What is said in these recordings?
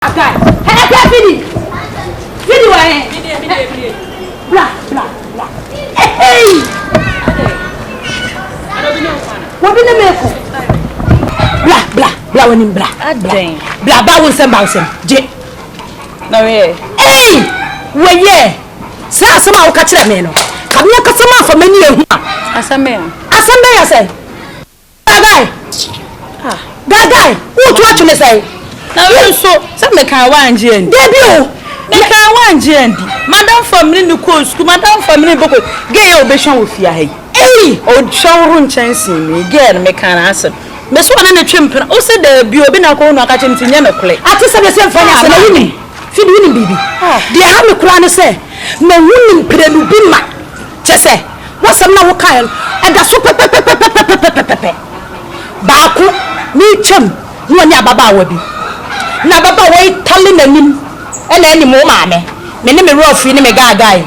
Akai. Hey, Fidi. Fidi wa eh. Fidi. Bla. Hey. Wabine meko. Bla woni bla. Aden. Bla ba won sem ba sem. Je. No ye. Hey! We ye. Say asema wo ka kire me no. Ka me ka sama fa mani ehu a. Asame ya say. Gagai. Wo to atune say. Na we so say me kan wanje ndi. Debi o. Me kan wanje ndi. Madam family ni ko school, madam family boko. Ge ye obehwan wo fia hai. Hey! O hwan nchansi mi. Ge me kan asem. Me so na twempena. O se da bi obi na ko no aka chemti nya me kole. Ati se be se mfanya ase na wini. Fidi wini bibi. Dia ha me kura ne se. Na wini prenu bi ma. Chese. Wasam na wo kan. Eda so pepe. Baako ni chem no nya baba wa bi. Na baba wa itali nanim. Ela eni mo maame. Me ne me rofi ne me gagai.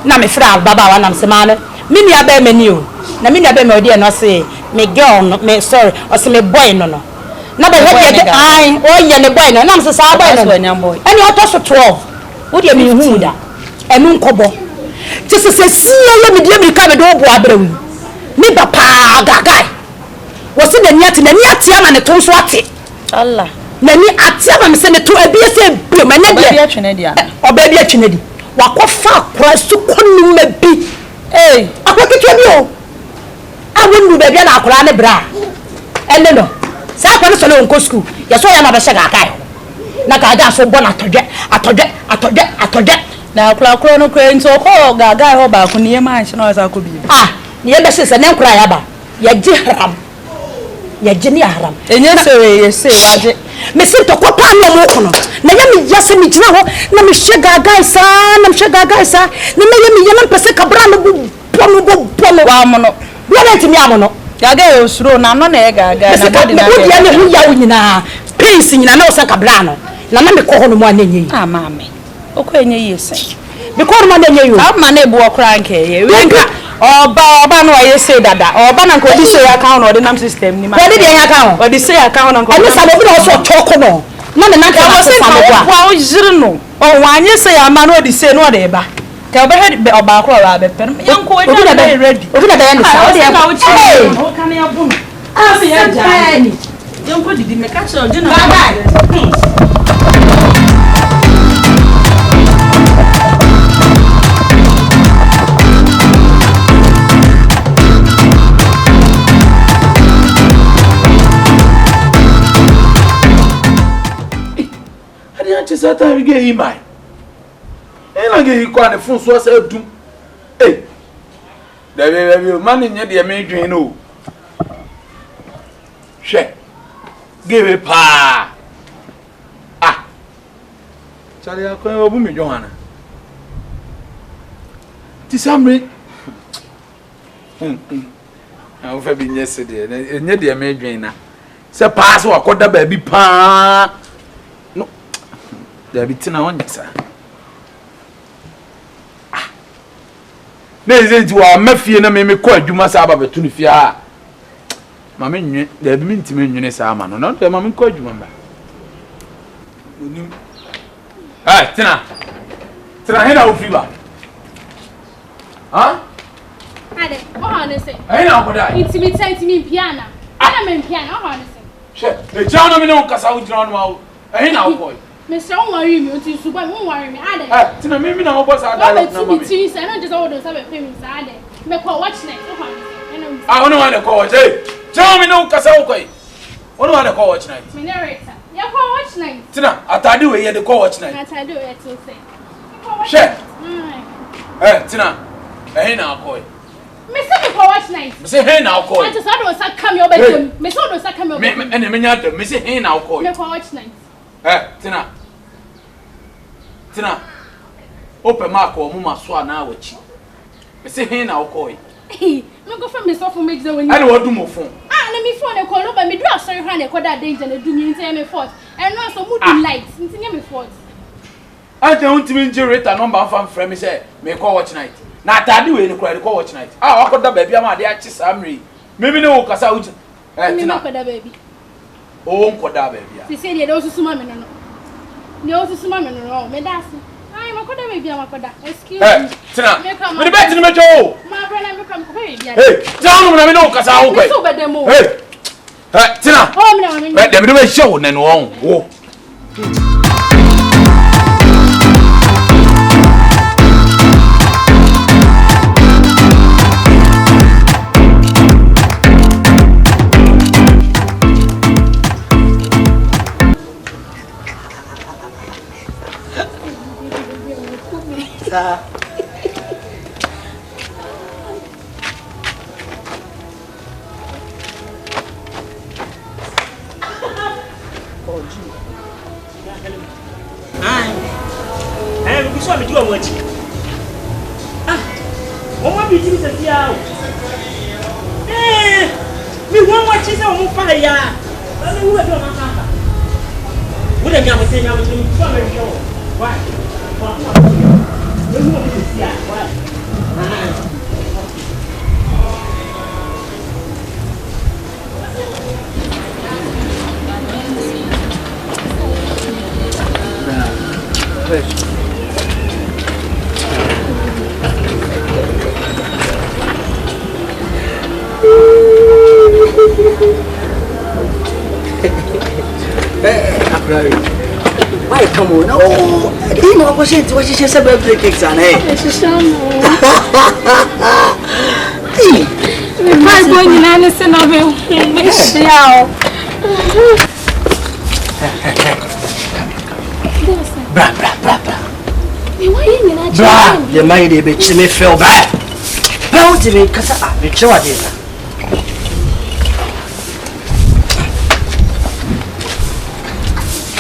Na me fra baba wa nam se maame. Me ni aba me ni o. Na me ni aba me odi e no se me girl no me sorry o se me boy no. Na be he de ai o ye ne boy no nam se sa boy no. Eni o to so 12. Wo de me hu da. Enu nkobo. Tese se sie ye me de me ka me do bo abrawi. Ni papa gagai. Wo se na ni ati ama ne to so ate. Allah. Na ni ati ama me se ne to ebie se bio me ne de. Oba bi atwene dia. Oba bi atwene di. Wakofa akora su konu ma bi. Akoketwa bi o. Awonu be bia na akora ne bra. Ene no. Sa akora so le onko school. Ye so ya na be shega kai. Na ka da so bo na atode. Na akora no kra nti okọ gaga ho ba ko ne ma anche na osa ko bi. Ne be se ne nkura ya ba. Ye gi haram. Ye gi ni haram. Enye sewe ye se waje. Me se to ko pa no mo ko no. Na ye me yase me gina ho na me shega guy sa, na me shega guy sa. Na me ye me ye na pese kabra no bo wa mo no. Bia na ntimi amo no. Gaga ye osuro na no na ye gaga na body na. Wo dia ne hu ya wo nyina. Peace nyina na o sa kabra no. Na me ko ho no mo anenye yi. Maame. Okọ enye yi se. Me ko ho no anenye yi. Ma na ebu okra nke ye. We nka Oba no aye say dada. Oba na ko di say account or the name system ni ma. What did you account? Or the say account na ko. Eni sa obi na so talk no. Na me na ka say sa mo kwa o jiri no. O wanye say ama no di say no dey ba. Ka oba head oba akọ wa be pen. Yanko we dey ready. Obi na dey sa. O dey e. O kan ya bu no. Ah say ya ja. Yanko didi me ka say o di na. Satan we get him by. And I get you quite a phone so I said do. Hey. The man in the American no. She give it pa. Charlie, I can't open me, Johanna. This Amri. I've been yesterday, and yet the American. Say pass or quarter baby pa. There be tina on sir. Na isn't you are mafia na me ko adwuma sa aba betunu fia. Ma me nwe, there be ntime nwene sa ama no. No dey ma me ko adwuma ba. Onim. Tina. Tina he na ofi ba. Ade, o ha ne se. He na okoda. Intimi piano. Ana me piano, o ha ne se. She, e jana me no kasa wo jina no ma wo. He na okoi. Mr. Worry me, until Super won't worry me. Ade. Tina me na obo sa da na mama. TV say no just all those have pay me say ade. Me call watch night, o ha ne se. Ono wa de call watch. Jana me no kasa wo koi. Ono wa de call watch night. Me narrator. Ya call watch night. Tina, atade we ye de call watch night. Atade we to say. She. Tina. He na okoi. Me say me call watch night. Me say he na okoi. I just how do say come your bedroom. Me say do say come your bedroom. Me me nya dem. Me say he na okoi. Me call watch night. Tina. Open mark or mama so na wachi. Me say he na okoi. Me go from me so for me dey when. I no do mo phone. Na me phone e call no but me do asori hwan e call that danger na do me ntia me fault. And no so mood light ntia me fault. I don't even generator number from frame me say me call watch night. Na atade we ni call watch night. Wakoda baby am ade achi samri. Maybe no kasa uji. Tina. Me wakoda baby. Oh, nkoda baby. She say dey do susuma me no. No, this is my no, Medas. I'm a coda, maybe I'm a coda. Excuse me. Tina, me the best in the show. My brother, come away. Hey, tell me, no, because I'll wait. Hey, Tina, let them do a show and then won't. Why come on? Oh, you know what she said about the cakes on it. My boy, you understand of him. Bra. You might be me feel bad. Bound to me because I'm a child.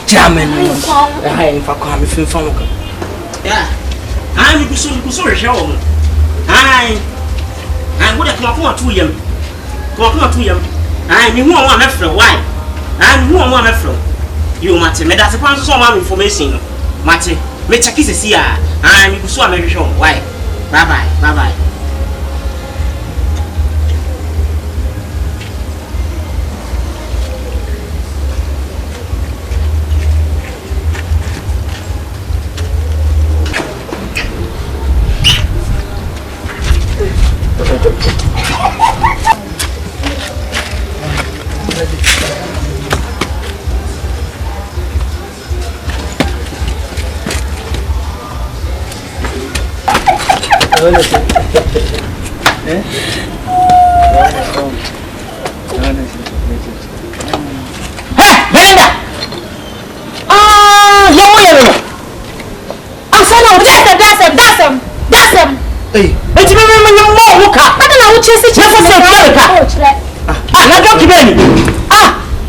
Jamming, I'm for coming from. Yeah, I'm so show. I would have come on 2 years. Come on 2 years. I knew one after why. I knew one after you, Matty. That's a point of some information. Matty, me check is here. I'm so American. Why? Bye.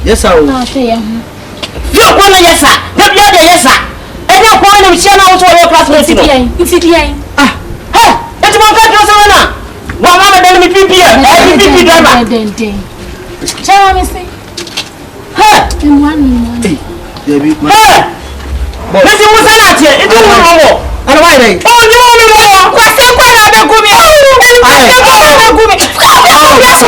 Yes, sir. No, see you. You're going to yes, sir. Yes, sir. And you're going to share out your classmates. Ah, hey, it's my God, Josanna. One hour, then we prepare. I driver. Tell me, see. Hey, In one. Debbie, Hey! This was not here. It's all and why they? Oh, you want me more? What's the point of the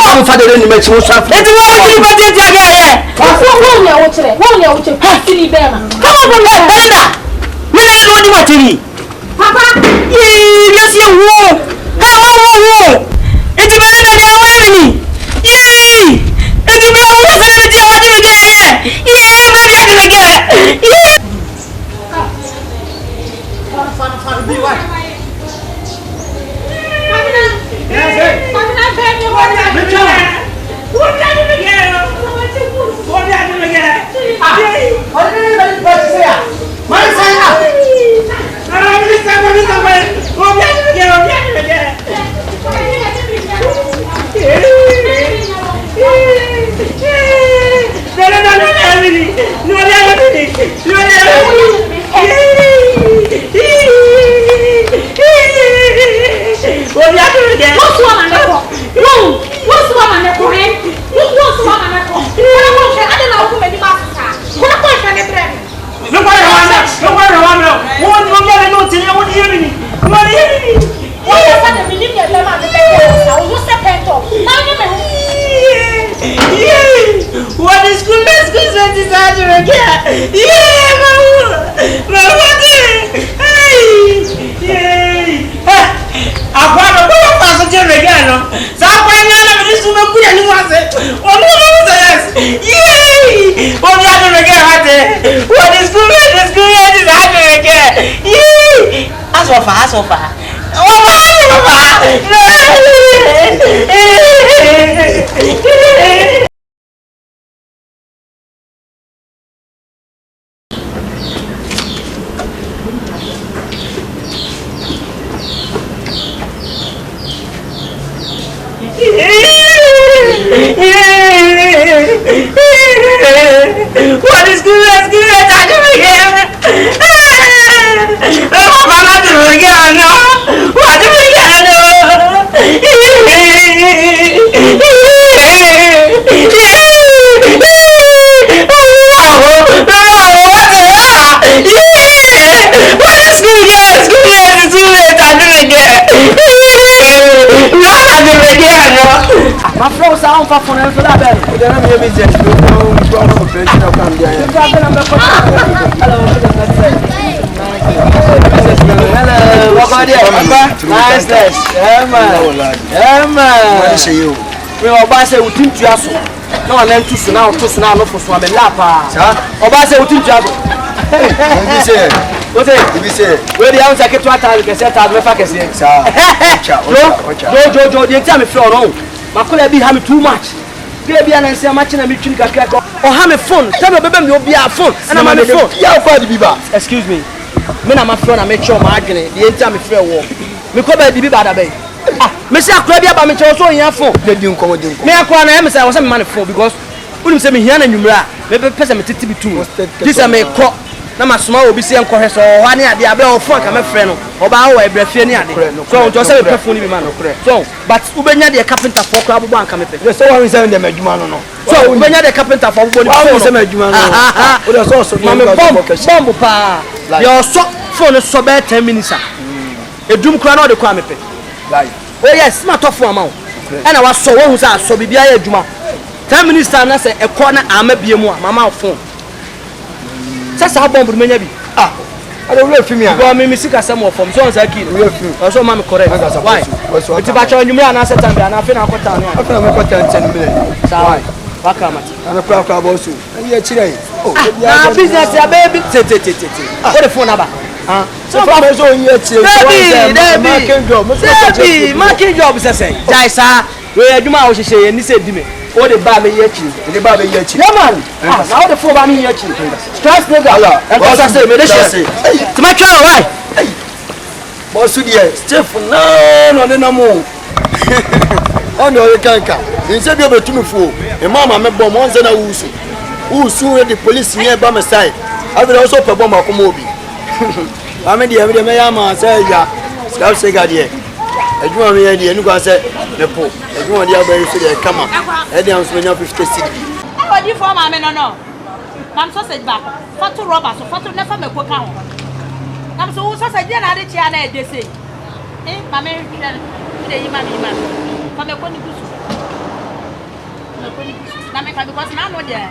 I'm father in the metro. It's all you but it's again. Come on from that, Brenda. Really, I don't want to be. Papa, yes, you won't. How won't? It's better than you're wearing. Yay! It's a better than you're doing again. Yeah, maybe I can get. Yeah. Fun, be what? What is good? Let's go to the What is good? That's good. I do it again. I'm not doing it again. No. What do it again? No. What is good? Yes, good. It's good. I do it again. No, I do it again. No. My flow sound for phone and for that bell. We don't have any business. We don't have pension account there. Hello, what about you? Nice. Yeah, man. What is you? We are about to say we think you are so. No one to so now, no for so. I'm a lapa. About to say we think you are so. What is it? Where the answer get to attack, you can set out the focus. Joe, the time is wrong. Makola be have too much. Baby and say match na me twin kakra ko. O ha me phone. Tell me baby me obi a phone. And my phone. Yeah, for the biba. Excuse me. Me na my phone na me cho ma adwene. The time me frɛ wo. Me ko ba di biba da bay. Ah, me say akra bi aba me cho so nya phone. The din komo din. Me akra na me say wo say me man phone because unim say me hia na nwumra. Me pese me tete bi tu. This me ko na masoma obi se enko hwe so ho ne ade abra o phone ka me frɛ no. Oba wo ebrafie ni ade. So on to say me phone ni bi man no. So but ubenya de carpenter for ko abubo anka me pe. So what we say dem adwuma no no. So ubenya de carpenter for abubo ni phone say me adwuma no. O de so mama bomb pa. Your so phone so be 10 minutes. Edum kura na o de kwa me pe. Like oh yes ma to phone ma o. E na wa so wo hu sa so bibia ya adwuma. 10 minutes time na say e ko na ama biemu a mama phone. Sasa bomb menya bi. ah I don't know if me go me sika some of from so on saki no so ma me correct why it ba cha nyumra na set time na afi na akota no afi na me kwata 10 million why waka mati ana kwa bosu ye chire oh na business ya baby tete what the phone number so for me so ye chire Debbie marking job say jai sa we adwuma wo hye ye ni se di me o de ba me ye chi de ba me ye chi yeah man now the phone ba me ye chi stress nigga and cause I say me dey say to my try why bosu die Steph no na mo on your kanka nse bi obetumi fu e mama me bom on se na wusu the police here by my side I will also pe bom akomo obi ba me die me ya ma say ya scrap say ga die adwuma me die nu kwa say me po adwuma die abayi so die kama e dey am so nya 50 cedi e wodi for ma me no nam sausage back fatu rubber so fatu never me ko kan ho nam so sausage na de chia na e de sei ma me hwe de yi ma fa me ko ni kusu na me ka because na no there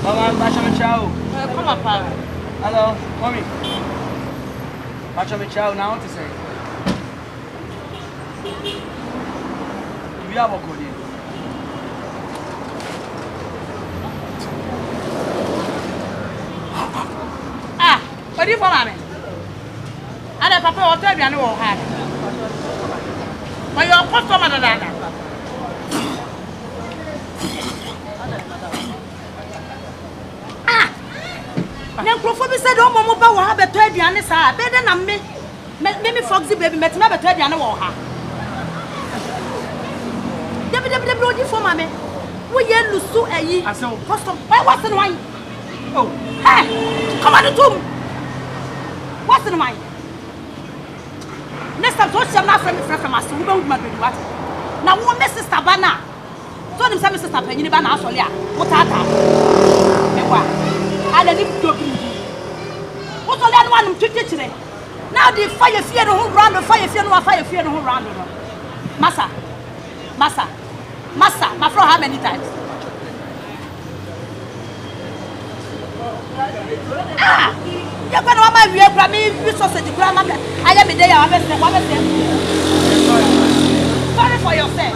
mama bacha me chao come up hello mommy bacha me chao now to say we have a code what do you for me ada papa o to aduane wo ha ma yo customer dada na nkrofo bi se do mo ba wo ha beto aduane sa be de na me foxy baby metina beto aduane wo ha debi o di for me wo ye lusu ayi custom why what's the wine oh hey come on to what's the wine next time to share na from us we don't do what na wo me sister bana so nim say me sister panyi ba na asole a wo tata me kwa ada ni dobi wo to le anu anu twetwetire now the fire fear no round fire fear no round no massa my friend how many times you going to my view for me sausage grandma I am me there I am sorry for yourself